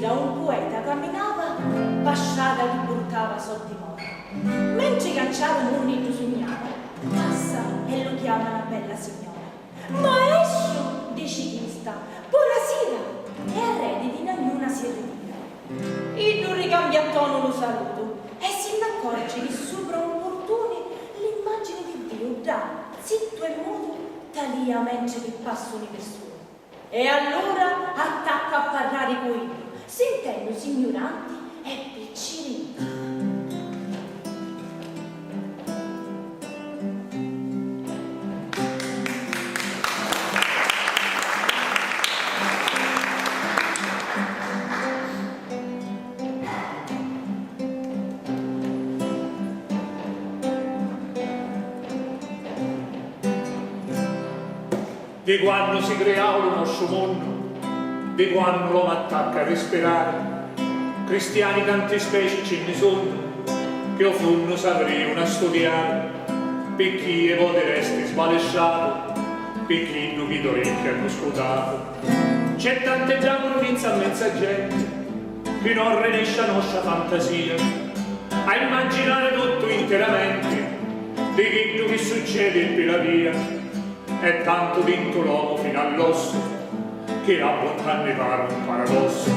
sera un poeta camminava, pasciata che portava sotto di moda. Mentre canciava un monito sognava, passa e lo chiama una bella signora. Maestro, dice chista, buonasera, e arredi di ognuna si ritira. Il non ricambia tono lo saluto e se ne accorge che sopra un portone l'immagine di Dio dà, zitto e muto, talia mentre che passano le persone. E allora attacca a parlare con lui, sentendosi ignoranti e piccirini. Di quando si crea un nostro mondo, di quando l'uomo attacca a respirare, cristiani tanti specie ce ne sono, che offrono sapremo a studiare, per chi e voi resti sbalesciato, per chi non vi d'orecchie hanno scrutato. C'è tante già convinza a mezza gente, che non riesce a nostra fantasia, a immaginare tutto interamente, di che succede per la via. È tanto vinto l'uomo fino all'osso, che la bontà ne pare un paradosso.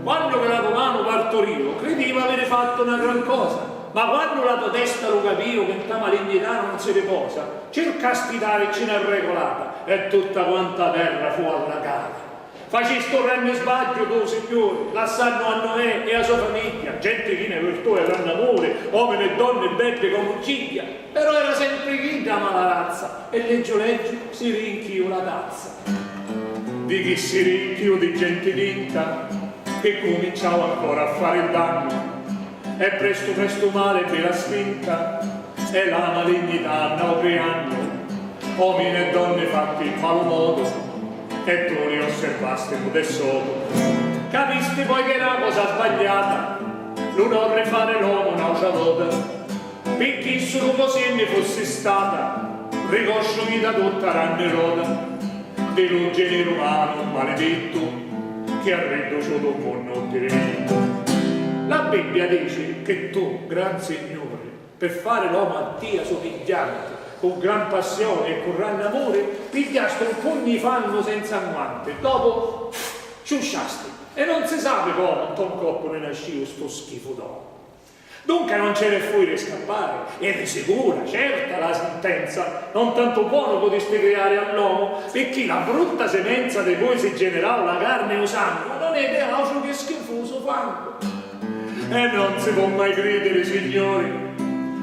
Quando che la romano partorivo, credeva avere fatto una gran cosa, ma quando la tua testa lo capivo che ta malignità non si riposa, cercasti dare ce n'è regolata, e tutta quanta terra fu alla cara. Facesti un grande sbaglio tu, Signore, lasciando a Noè e a sua famiglia, gente che ne virtù e grande amore, uomini e donne belle come ucciglia, però era sempre chi da mala razza, e leggio si rinchiù la tazza. Di chi si rinchiù di gente vinta, che cominciava ancora a fare il danno, e presto male per la spinta, e la malignità andò creando, uomini e donne fatti in malo modo, e tu li osservaste nude sotto. Capisti poi che era cosa sbagliata, l'onore fare l'uomo una volta, perché solo così ne fosse stata, riconosciuta vita tutta rannerosa, dello genere umano maledetto, che ha riduciuto un mondo diritto. La Bibbia dice che tu, gran Signore, per fare l'uomo a Dio somigliante, con gran passione e con grande amore, pigliaste un pugno di fango senza guante, dopo ciusciasti, e non si sa come un ton coppo ne nascivo sto schifo d'uomo. Dunque non ce ne fui di scappare, eri sicura, certa la sentenza, non tanto buono potesti creare all'uomo, perché la brutta semenza di cui si generava la carne e il sangue non è altro che schifoso fango. E non si può mai credere, signori,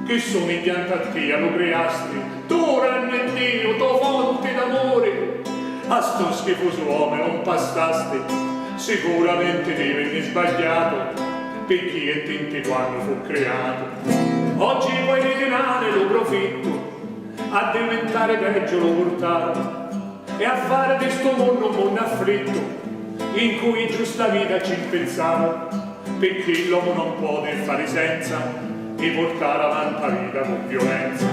che somigliante a te lo creasti, tu ranne Dio, tu fonte d'amore. A sto schifoso uomo non passasti, sicuramente ti venne sbagliato, per chi e tinti quando fu creato. Oggi puoi ritirare lo profitto, a diventare peggio lo portato, e a fare di sto mondo un mondo afflitto, in cui giusta vita ci pensava, perché l'uomo non può fare senza e portare avanti la vita con violenza.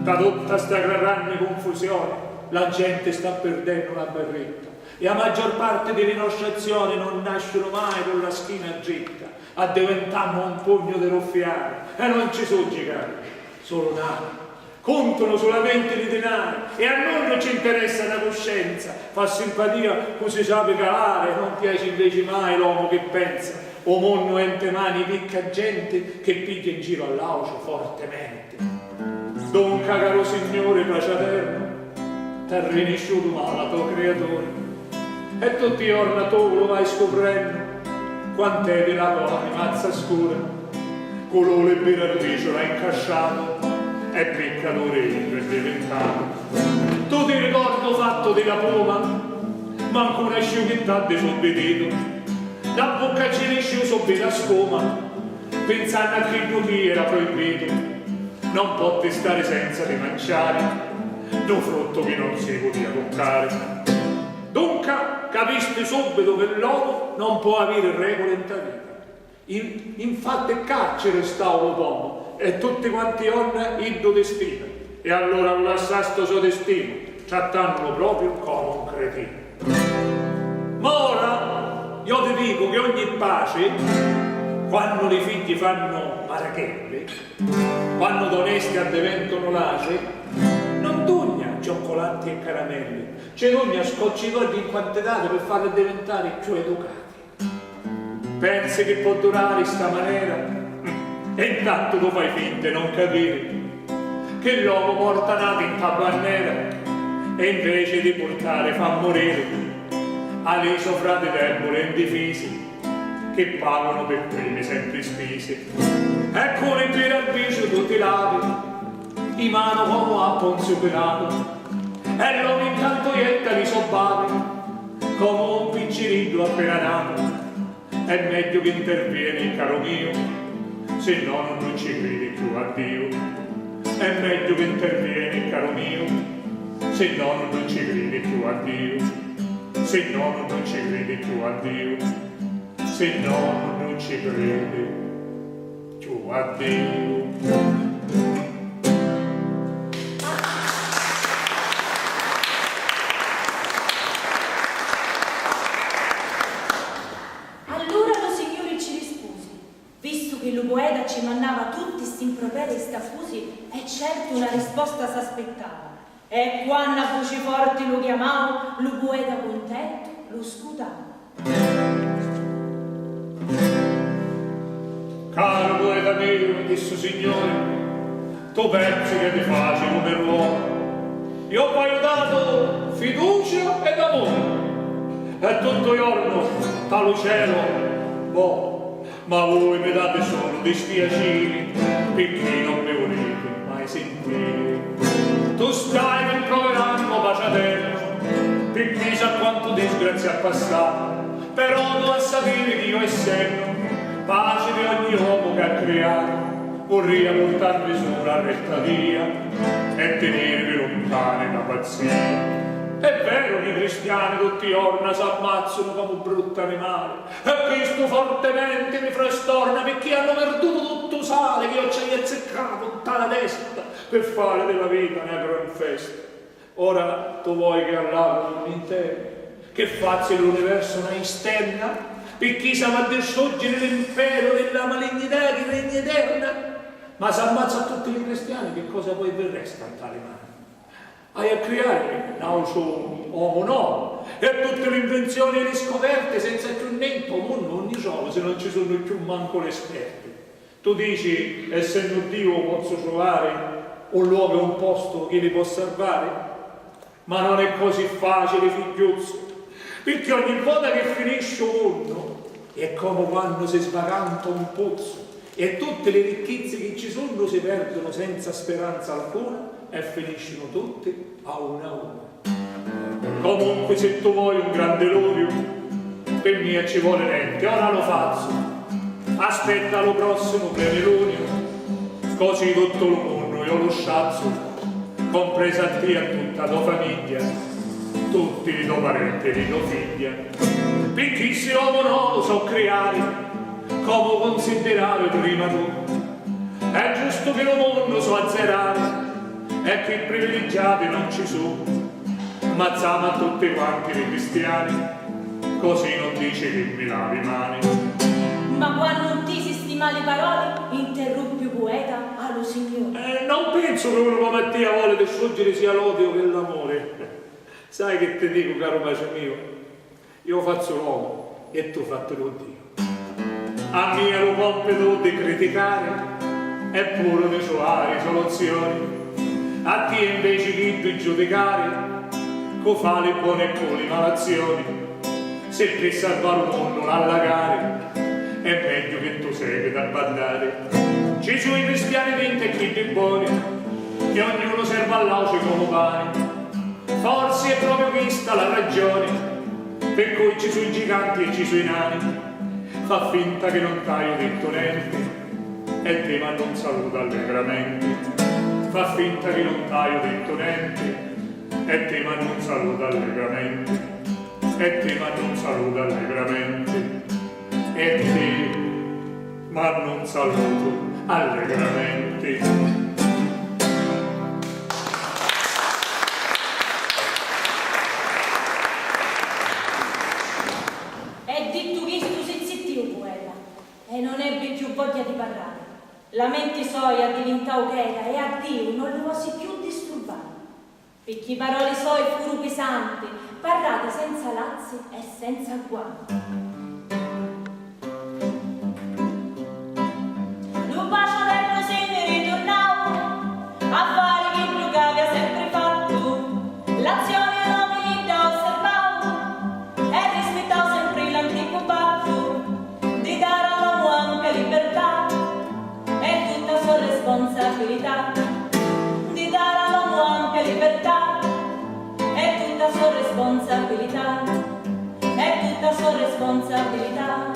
Da tutta sta grande confusione la gente sta perdendo la berretta, e la maggior parte delle nostre azioni non nascono mai con la schiena dritta, a diventare un pugno di ruffiani, e non ci sono gigari, solo nani. Contano solamente i denari, e a noi non ci interessa la coscienza, fa simpatia così sa calare, non piace invece mai l'uomo che pensa. O mondo ente mani picca gente che piglia in giro all'aucio fortemente. Dunque, caro Signore, pace eterna, t'ha rinisciuto male tuo creatore, e tutti i giorni tu lo vai scoprendo, quant'è della tua animazza scura, colore e birardicio l'ha incasciato, e peccatore è diventato. Tu ti ricordo fatto della poma, ma ancora sciughetta disobbedito, la bocca ci risciu sopra la scoma, pensando a chi era proibito, non poté stare senza di mangiare, no frutto che non si poteva toccare. Dunque capisti subito che l'uomo non può avere regole in vita. Infatti il carcere sta l'uomo, e tutti quanti hanno il suo destino, e allora lo lasciaste il suo destino, trattandolo proprio come un cretino. Ma ora io dico che ogni pace, quando i figli fanno marachelle, quando d'onesti addiventano lace, non dugna cioccolanti e caramelle, c'è dugna scoccitori in quantità per farli diventare più educati. Pensi che può durare sta maniera? E intanto tu fai finta di non capire che l'uomo porta nato in tabannera e invece di portare fa morire a lei frati deboli e indifesi che pagano per primi sempre spese. Ecco in giro al viso tu ti lavi i mano come a Ponzio Pilato e l'uomo intanto ietta li sobbavi come un piccirillo appena nato. È meglio che intervieni, caro mio, se no non ci credi più a Dio. È meglio che intervieni, caro mio, se no non ci credi più a Dio. Se no non ci credi più a Dio. Se no non ci credi più a Dio. Poeta ci mannava tutti sti improperi stafusi e certo una risposta s'aspettava. E quando a voci forti lo chiamavo, lo poeta contento lo scutava. Caro poeta mio, disse signore, tu pensi che ti faccio come l'uomo? Io ho aiutato fiducia ed amore e tutto il giorno dal cielo, boh. Ma voi mi date solo dispiaceri perché non mi volete mai sentire. Tu stai rimproverando baciatello per chissà quanto disgrazia è passata, però tu a sapere che io essendo pace di ogni uomo che ha creato vorrei portarvi sulla retta via e tenervi lontani da pazzia. È vero che i cristiani tutti i giorni si ammazzano come brutti animali e questo fortemente mi frastorna perché hanno perduto tutto sale che io ci ho azzeccato tutta la testa per fare della vita una gran festa. Ora tu vuoi che all'altro non intero che faccia l'universo una esterna perché siamo a distruggere l'impero della malignità che regna eterna, ma si ammazza a tutti i cristiani, che cosa poi vi resta in tale mano? Hai a creare un altro uomo nuovo e tutte le invenzioni e le scoperte senza più niente, mondo non ne sono se non ci sono più manco le esperte. Tu dici, essendo Dio posso trovare un luogo e un posto che li può salvare? Ma non è così facile, figliuzzo, perché ogni volta che finisce un mondo è come quando si svaganta un pozzo e tutte le ricchezze che ci sono si perdono senza speranza alcuna e finiscono tutte a una. Comunque se tu vuoi un grande lodio, per me ci vuole niente, ora lo faccio. Aspetta lo prossimo plenilunio, così tutto il mondo io lo sciazzo, compresa te e tutta tua famiglia, tutti i tuoi parenti e i tuoi figli. Perché se uomo non lo so creare, come considerare prima tu? È giusto che lo mondo so azzerare, e che i privilegiati non ci sono, mazziamo a tutti quanti i cristiani, così non dici che mi lavi mani. Ma quando non ti sti male parole, interrompi poeta allo Signore. Non penso che uno come te vuole distruggere sia l'odio che l'amore. Sai che ti dico, caro pace mio, io faccio l'uomo e tu fatelo Dio. A me lo compito di criticare e pure di trovare soluzioni. A te invece che di giudicare, co fa le buone e con le malazioni. Se per salvare un mondo l'allagare, è meglio che tu segui da bandare. Ci sono i cristiani venti e chi di buoni, che ognuno serva all'auce come pane. Forse è proprio questa la ragione, per cui ci sono i giganti e ci sono i nani. Fa finta che non t'hai detto niente, e te ma non saluta allegramente. Fa finta che non t'hai detto niente e te ma non saluta allegramente e te ma non saluta allegramente e te ma non saluto allegramente. E detto questo voglia di parlare. La mente soia diventò cheta e a Dio non lo osi più disturbare. Picchi parole soi furu pesanti, parlate senza lazzi e senza guanti. Lo bacio del se ne ritornavo a fare che il che aveva sempre fatto. L'azione non mi da osservavo e rispettavo sempre l'antico patto di dare all'uomo anche libertà e tutta sua responsabilità. Di dare all'uomo anche libertà e tutta sua responsabilità. E tutta sua responsabilità.